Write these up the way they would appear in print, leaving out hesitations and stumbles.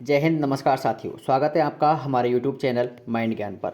जय हिंद, नमस्कार साथियों। स्वागत है आपका हमारे यूट्यूब चैनल माइंड ज्ञान पर।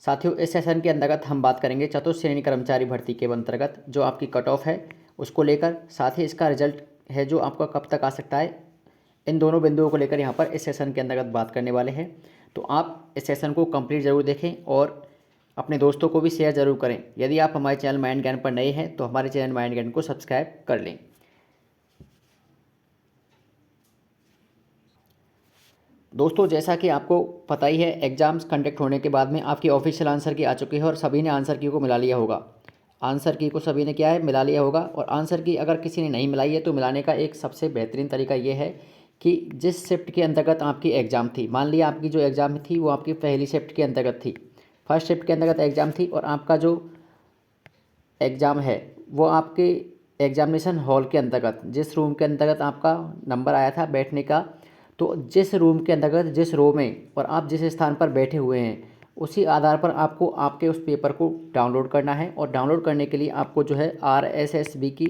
साथियों, इस सेशन के अंतर्गत हम बात करेंगे चतुर्थ श्रेणी कर्मचारी भर्ती के अंतर्गत जो आपकी कट ऑफ है उसको लेकर, साथ ही इसका रिजल्ट है जो आपका कब तक आ सकता है, इन दोनों बिंदुओं को लेकर यहाँ पर इस सेशन के अंतर्गत बात करने वाले हैं। तो आप इस सेशन को कंप्लीट ज़रूर देखें और अपने दोस्तों को भी शेयर ज़रूर करें। यदि आप हमारे चैनल माइंड ज्ञान पर नए हैं तो हमारे चैनल माइंड ज्ञान को सब्सक्राइब कर लें। दोस्तों, जैसा कि आपको पता ही है, एग्ज़ाम्स कंडक्ट होने के बाद में आपकी ऑफिशियल आंसर की आ चुकी है और सभी ने आंसर की को मिला लिया होगा। आंसर की को सभी ने क्या है, मिला लिया होगा। और आंसर की अगर किसी ने नहीं मिलाई है तो मिलाने का एक सबसे बेहतरीन तरीका ये है कि जिस शिफ्ट के अंतर्गत आपकी एग्ज़ाम थी, मान लिया आपकी जो एग्ज़ाम थी वो आपकी पहली शिफ्ट के अंतर्गत थी, फर्स्ट शिफ्ट के अंतर्गत एग्ज़ाम थी, और आपका जो एग्ज़ाम है वो आपके एग्जामिनेशन हॉल के अंतर्गत, जिस रूम के अंतर्गत आपका नंबर आया था बैठने का, तो जिस रूम के अंतर्गत जिस रो में और आप जिस स्थान पर बैठे हुए हैं उसी आधार पर आपको आपके उस पेपर को डाउनलोड करना है। और डाउनलोड करने के लिए आपको जो है RSSB की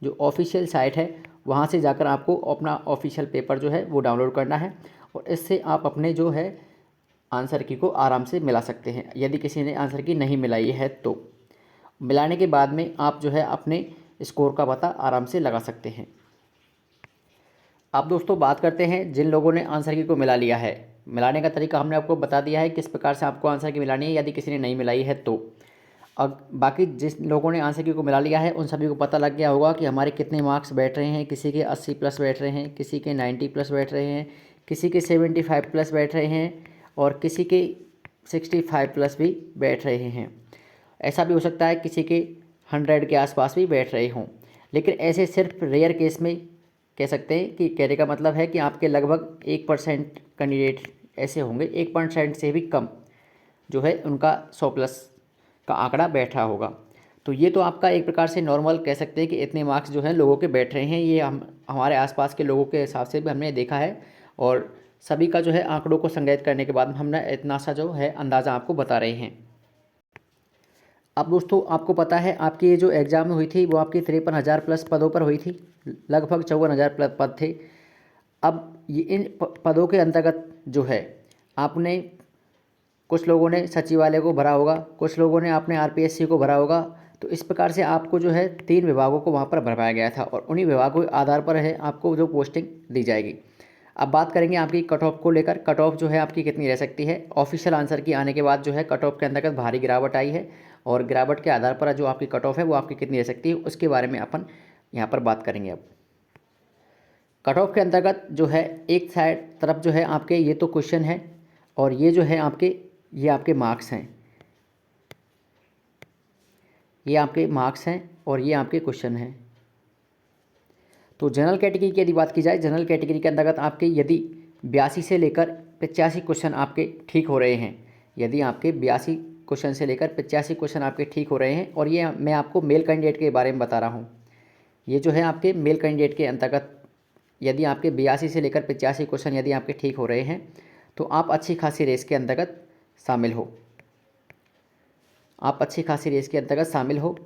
जो ऑफिशियल साइट है वहाँ से जाकर आपको अपना ऑफिशियल पेपर जो है वो डाउनलोड करना है, और इससे आप अपने जो है आंसर की को आराम से मिला सकते हैं। यदि किसी ने आंसर की नहीं मिलाई है तो मिलाने के बाद में आप जो है अपने स्कोर का पता आराम से लगा सकते हैं। अब दोस्तों बात करते हैं जिन लोगों ने आंसर की को मिला लिया है। मिलाने का तरीका हमने आपको बता दिया है किस प्रकार से आपको आंसर की मिलानी है, यदि किसी ने नहीं मिलाई है तो। अब बाकी जिस लोगों ने आंसर की को मिला लिया है उन सभी को पता लग गया होगा कि हमारे कितने मार्क्स बैठ रहे हैं। किसी के 80 प्लस बैठ रहे हैं, किसी के 90 प्लस बैठ रहे हैं, किसी के 75 प्लस बैठ रहे हैं, और किसी के 65 प्लस भी बैठ रहे हैं। ऐसा भी हो सकता है किसी के 100 के आसपास भी बैठ रहे हों। लेकिन ऐसे सिर्फ रेयर केस में कह सकते हैं कि कहने का मतलब है कि आपके लगभग 1% कैंडिडेट ऐसे होंगे, 1% से भी कम जो है उनका 100 प्लस का आंकड़ा बैठा होगा। तो ये तो आपका एक प्रकार से नॉर्मल कह सकते हैं कि इतने मार्क्स जो हैं लोगों के बैठ रहे हैं। ये हम हमारे आसपास के लोगों के हिसाब से भी हमने देखा है, और सभी का जो है आंकड़ों को संग्रहित करने के बाद हमने इतना सा जो है अंदाज़ा आपको बता रहे हैं। अब दोस्तों आपको पता है आपकी ये जो एग्ज़ाम हुई थी वो आपकी 53,000 प्लस पदों पर हुई थी, लगभग 54,000 प्लस पद थे। अब ये इन पदों के अंतर्गत जो है आपने, कुछ लोगों ने सचिवालय को भरा होगा, कुछ लोगों ने आपने RPSC को भरा होगा। तो इस प्रकार से आपको जो है 3 विभागों को वहाँ पर भरवाया गया था, और उन्हीं विभागों के आधार पर है आपको जो पोस्टिंग दी जाएगी। अब बात करेंगे आपकी कट ऑफ को लेकर। कट ऑफ जो है आपकी कितनी रह सकती है। ऑफिशियल आंसर की आने के बाद जो है कट ऑफ के अंतर्गत भारी गिरावट आई है, और गिरावट के आधार पर जो आपकी कट ऑफ है वो आपकी कितनी रह सकती है उसके बारे में अपन यहाँ पर बात करेंगे। अब कट ऑफ के अंतर्गत जो है एक साइड तरफ जो है आपके ये तो क्वेश्चन है, और ये जो है आपके ये आपके मार्क्स हैं, ये आपके मार्क्स हैं और ये आपके क्वेश्चन हैं। तो जनरल कैटेगरी की यदि बात की जाए, जनरल कैटेगरी के अंतर्गत आपके यदि 82 से लेकर 85 क्वेश्चन आपके ठीक हो रहे हैं, यदि आपके 82 क्वेश्चन से लेकर 85 क्वेश्चन आपके ठीक हो रहे हैं, और ये मैं आपको मेल कैंडिडेट के बारे में बता रहा हूँ, ये जो है आपके मेल कैंडिडेट के अंतर्गत यदि आपके 82 से लेकर 85 क्वेश्चन यदि आपके ठीक हो रहे हैं तो आप अच्छी खासी रेस के अंतर्गत शामिल हो, आप अच्छी खासी रेस के अंतर्गत शामिल हो।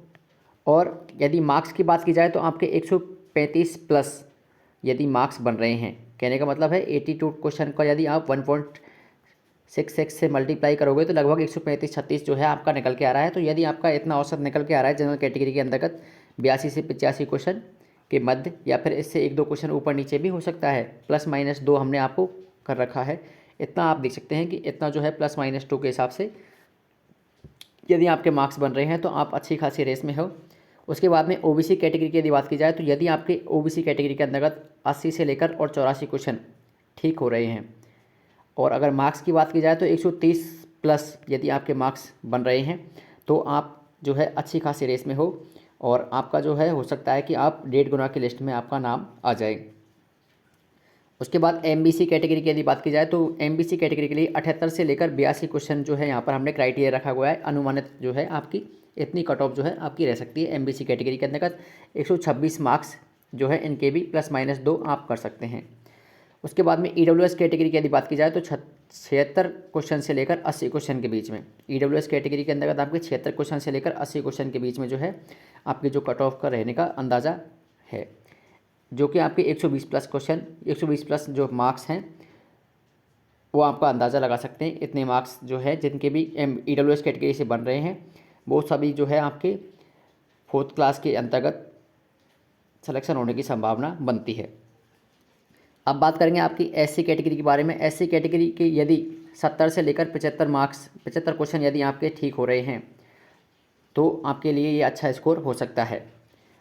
और यदि मार्क्स की बात की जाए तो आपके 135 प्लस यदि मार्क्स बन रहे हैं, कहने का मतलब है 82 क्वेश्चन का यदि आप 1.66 से मल्टीप्लाई करोगे तो लगभग 135-36 जो है आपका निकल के आ रहा है। तो यदि आपका इतना औसत निकल के आ रहा है जनरल कैटेगरी के अंतर्गत 82 से 85 क्वेश्चन के मध्य, या फिर इससे 1-2 क्वेश्चन ऊपर नीचे भी हो सकता है, +-2 हमने आपको कर रखा है। इतना आप देख सकते हैं कि इतना जो है +-2 के हिसाब से यदि आपके मार्क्स बन रहे हैं तो आप अच्छी खासी रेस में हो। उसके बाद में OBC कैटेगरी की यदि बात की जाए तो यदि आपके OBC कैटेगरी के अंतर्गत 80 से लेकर और 84 क्वेश्चन ठीक हो रहे हैं, और अगर मार्क्स की बात की जाए तो 130 प्लस यदि आपके मार्क्स बन रहे हैं तो आप जो है अच्छी खासी रेस में हो, और आपका जो है हो सकता है कि आप 1.5 गुना की लिस्ट में आपका नाम आ जाए। उसके बाद MBC कैटेगरी की यदि बात की जाए तो MBC कैटेगरी के लिए 78 से लेकर 82 क्वेश्चन जो है यहाँ पर हमने क्राइटेरिया रखा हुआ है। अनुमानित जो है आपकी इतनी कट ऑफ जो है आपकी रह सकती है। MBC कैटेगरी के अंतर्गत 126 मार्क्स जो है इनके भी +-2 आप कर सकते हैं। उसके बाद में EWS कैटेगरी की यदि बात की जाए तो 76 क्वेश्चन से लेकर 80 क्वेश्चन के बीच में, EWS कैटेगरी के अंतर्गत आपके 76 क्वेश्चन से लेकर 80 क्वेश्चन के बीच में जो है आपकी जो कट ऑफ का रहने का अंदाज़ा है, जो कि आपके 120 प्लस क्वेश्चन, 120 प्लस जो मार्क्स हैं वो आपका अंदाज़ा लगा सकते हैं। इतने मार्क्स जो है जिनके भी EWS कैटेगरी से बन रहे हैं वो सभी जो है आपके 4th क्लास के अंतर्गत सिलेक्शन होने की संभावना बनती है। अब बात करेंगे आपकी SC कैटेगरी के बारे में। SC कैटेगरी के यदि 70 से लेकर 75 क्वेश्चन यदि आपके ठीक हो रहे हैं तो आपके लिए ये अच्छा स्कोर हो सकता है।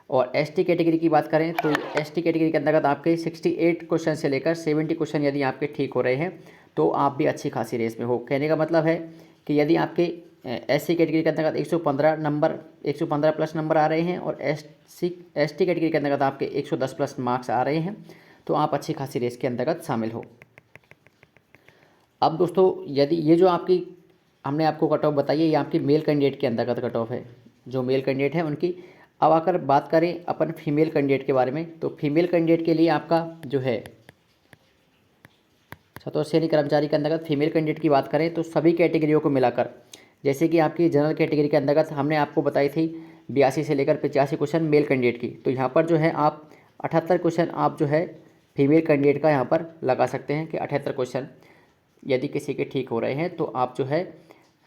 और ST कैटेगरी की बात करें तो ST कैटेगरी के अंतर्गत आपके 68 क्वेश्चन से लेकर 70 क्वेश्चन यदि आपके ठीक हो रहे हैं तो आप भी अच्छी खासी रेस में हो। कहने का मतलब है कि यदि आपके SC कैटेगरी के अंतर्गत 115 प्लस नंबर आ रहे हैं और ST कैटेगरी के अंतर्गत आपके 110 प्लस मार्क्स आ रहे हैं तो आप अच्छी खासी रेस के अंतर्गत शामिल हो। अब दोस्तों यदि ये जो आपकी हमने आपको कट ऑफ बताई है ये आपकी मेल कैंडिडेट के अंतर्गत कट ऑफ है, जो मेल कैंडिडेट है उनकी। अब आकर बात करें अपन फीमेल कैंडिडेट के बारे में तो फीमेल कैंडिडेट के लिए आपका जो है चतुर्थ श्रेणी कर्मचारी के अंतर्गत फीमेल कैंडिडेट की बात करें तो सभी कैटेगरियों को मिलाकर, जैसे कि आपकी जनरल कैटेगरी के अंतर्गत हमने आपको बताई थी 82 से लेकर 85 क्वेश्चन मेल कैंडिडेट की, तो यहाँ पर जो है आप 78 क्वेश्चन आप जो है फीमेल कैंडिडेट का यहाँ पर लगा सकते हैं कि 78 क्वेश्चन यदि किसी के ठीक हो रहे हैं तो आप जो है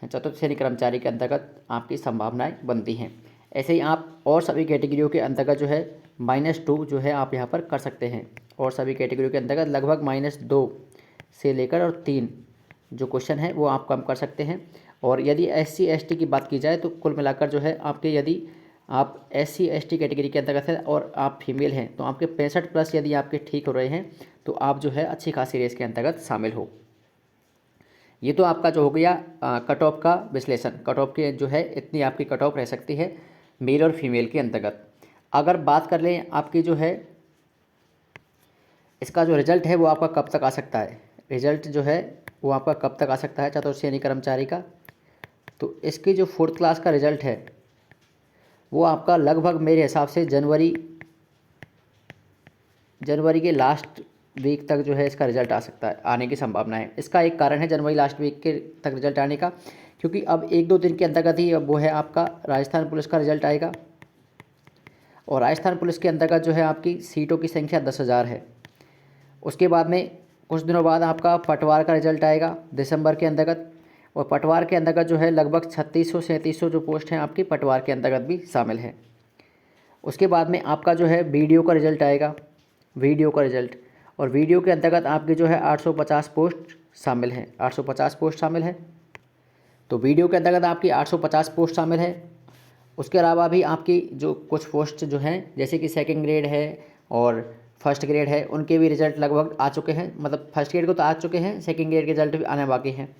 चतुर्थ श्रेणी कर्मचारी के अंतर्गत आपकी संभावनाएं बनती हैं। ऐसे ही आप और सभी कैटेगरियों के अंतर्गत जो है -2 जो है आप यहाँ पर कर सकते हैं। और सभी कैटेगरियों के अंतर्गत लगभग -2 से लेकर और 3 जो क्वेश्चन है वो आप कम कर सकते हैं। और यदि SC ST की बात की जाए तो कुल मिलाकर जो है आपके यदि आप SC ST कैटेगरी के अंतर्गत है और आप फीमेल हैं तो आपके 65 प्लस यदि आपके ठीक हो रहे हैं तो आप जो है अच्छी खासी रेस के अंतर्गत शामिल हो। ये तो आपका जो हो गया कट ऑफ का विश्लेषण। कट ऑफ के जो है इतनी आपकी कट ऑफ रह सकती है मेल और फीमेल के अंतर्गत। अगर बात कर लें आपकी जो है इसका जो रिज़ल्ट है वो आपका कब तक आ सकता है, रिज़ल्ट जो है वो आपका कब तक आ सकता है चतुर्थ श्रेणी कर्मचारी का, तो इसकी जो 4th क्लास का रिज़ल्ट है वो आपका लगभग मेरे हिसाब से जनवरी के लास्ट वीक तक जो है इसका रिज़ल्ट आ सकता है, आने की संभावना है। इसका एक कारण है जनवरी लास्ट वीक के तक रिज़ल्ट आने का, क्योंकि अब 1-2 दिन के अंतर्गत ही वो है आपका राजस्थान पुलिस का रिज़ल्ट आएगा। और राजस्थान पुलिस के अंतर्गत जो है आपकी सीटों की संख्या 10,000 है। उसके बाद में कुछ दिनों बाद आपका पटवार का रिज़ल्ट आएगा दिसंबर के अंतर्गत, और पटवार के अंतर्गत जो है लगभग 3600-3700 जो पोस्ट हैं आपकी पटवार के अंतर्गत भी शामिल है। उसके बाद में आपका जो है वीडियो का रिज़ल्ट आएगा, वीडियो का रिज़ल्ट, और वीडियो के अंतर्गत आपके जो है 850 पोस्ट शामिल हैं, 850 पोस्ट शामिल है। तो वीडियो के अंतर्गत आपकी 850 पोस्ट शामिल है। उसके अलावा भी आपकी जो कुछ पोस्ट जो हैं जैसे कि सेकंड ग्रेड है और फर्स्ट ग्रेड है उनके भी रिज़ल्ट लगभग आ चुके हैं, मतलब फर्स्ट ग्रेड को तो आ चुके हैं, सेकंड ग्रेड के रिज़ल्ट भी आने बाकी हैं।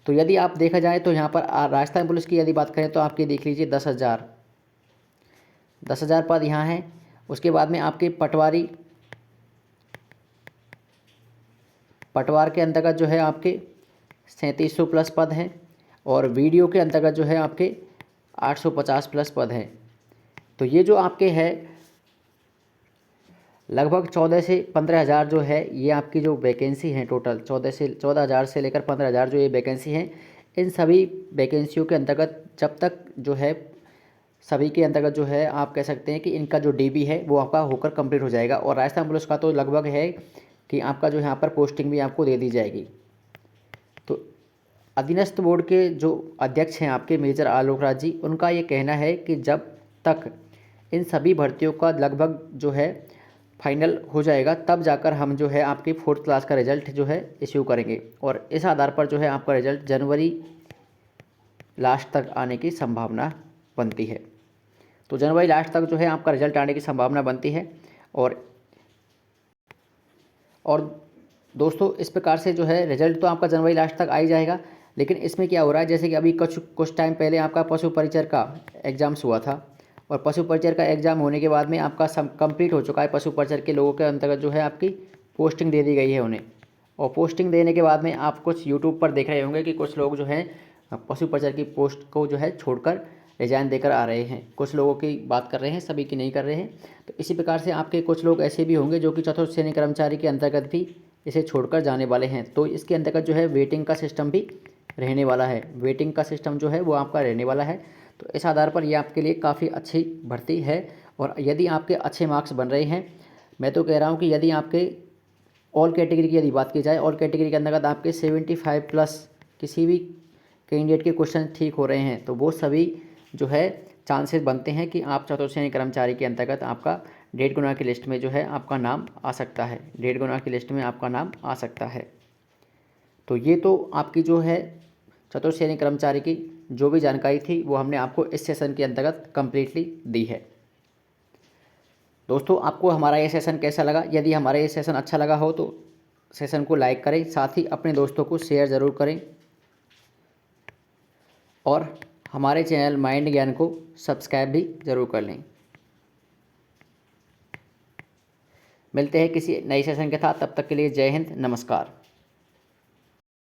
तो यदि आप देखा जाए तो यहाँ पर राजस्थान पुलिस की यदि बात करें तो आपकी देख लीजिए 10,000 पद यहाँ हैं। उसके बाद में आपके पटवार के अंतर्गत जो है आपके 3700 प्लस पद हैं, और वीडियो के अंतर्गत जो है आपके 850 प्लस पद हैं। तो ये जो आपके है लगभग 14 से 15,000 जो है ये आपकी जो वैकेंसी हैं टोटल 14,000 से लेकर 15,000 जो ये वैकेंसी हैं, इन सभी वैकेंसियों के अंतर्गत जब तक जो है सभी के अंतर्गत जो है आप कह सकते हैं कि इनका जो DB है वो आपका होकर कंप्लीट हो जाएगा। और राजस्थान पुलिस का तो लगभग है कि आपका जो यहाँ पर पोस्टिंग भी आपको दे दी जाएगी। तो अधीनस्थ बोर्ड के जो अध्यक्ष हैं आपके मेजर आलोक राज जी, उनका ये कहना है कि जब तक इन सभी भर्तियों का लगभग जो है फाइनल हो जाएगा तब जाकर हम जो है आपकी 4th क्लास का रिज़ल्ट जो है इश्यू करेंगे, और इस आधार पर जो है आपका रिज़ल्ट जनवरी लास्ट तक आने की संभावना बनती है। तो जनवरी लास्ट तक जो है आपका रिज़ल्ट आने की संभावना बनती है। और दोस्तों इस प्रकार से जो है रिज़ल्ट तो आपका जनवरी लास्ट तक आ ही जाएगा, लेकिन इसमें क्या हो रहा है जैसे कि अभी कुछ टाइम पहले आपका पशु परिचर का एग्ज़ाम्स हुआ था, और पशु परिचर का एग्ज़ाम होने के बाद में आपका कंप्लीट हो चुका है। पशु परिचर के लोगों के अंतर्गत जो है आपकी पोस्टिंग दे दी गई है उन्हें, और पोस्टिंग देने के बाद में आप कुछ यूट्यूब पर देख रहे होंगे कि कुछ लोग जो हैं पशु परिचर की पोस्ट को जो है छोड़कर रिजाइन देकर आ रहे हैं। कुछ लोगों की बात कर रहे हैं, सभी की नहीं कर रहे हैं। तो इसी प्रकार से आपके कुछ लोग ऐसे भी होंगे जो कि चतुर्थ श्रेणी कर्मचारी के अंतर्गत भी इसे छोड़कर जाने वाले हैं। तो इसके अंतर्गत जो है वेटिंग का सिस्टम भी रहने वाला है, वेटिंग का सिस्टम जो है वो आपका रहने वाला है। तो इस आधार पर ये आपके लिए काफ़ी अच्छी भर्ती है। और यदि आपके अच्छे मार्क्स बन रहे हैं, मैं तो कह रहा हूँ कि यदि आपके ऑल कैटेगरी की यदि बात की जाए, ऑल कैटेगरी के अंतर्गत आपके 75 प्लस किसी भी कैंडिडेट के क्वेश्चन ठीक हो रहे हैं तो वो सभी जो है चांसेस बनते हैं कि आप चतुर्थ श्रेणी कर्मचारी के अंतर्गत आपका 1.5 गुना की लिस्ट में जो है आपका नाम आ सकता है, 1.5 गुना की लिस्ट में आपका नाम आ सकता है। तो ये तो आपकी जो है चतुर्थ श्रेणी कर्मचारी की जो भी जानकारी थी वो हमने आपको इस सेशन के अंतर्गत कम्प्लीटली दी है। दोस्तों, आपको हमारा ये सेशन कैसा लगा? यदि हमारा ये सेशन अच्छा लगा हो तो सेशन को लाइक करें, साथ ही अपने दोस्तों को शेयर ज़रूर करें और हमारे चैनल माइंड ज्ञान को सब्सक्राइब भी ज़रूर कर लें। मिलते हैं किसी नए सेशन के साथ, तब तक के लिए जय हिंद, नमस्कार।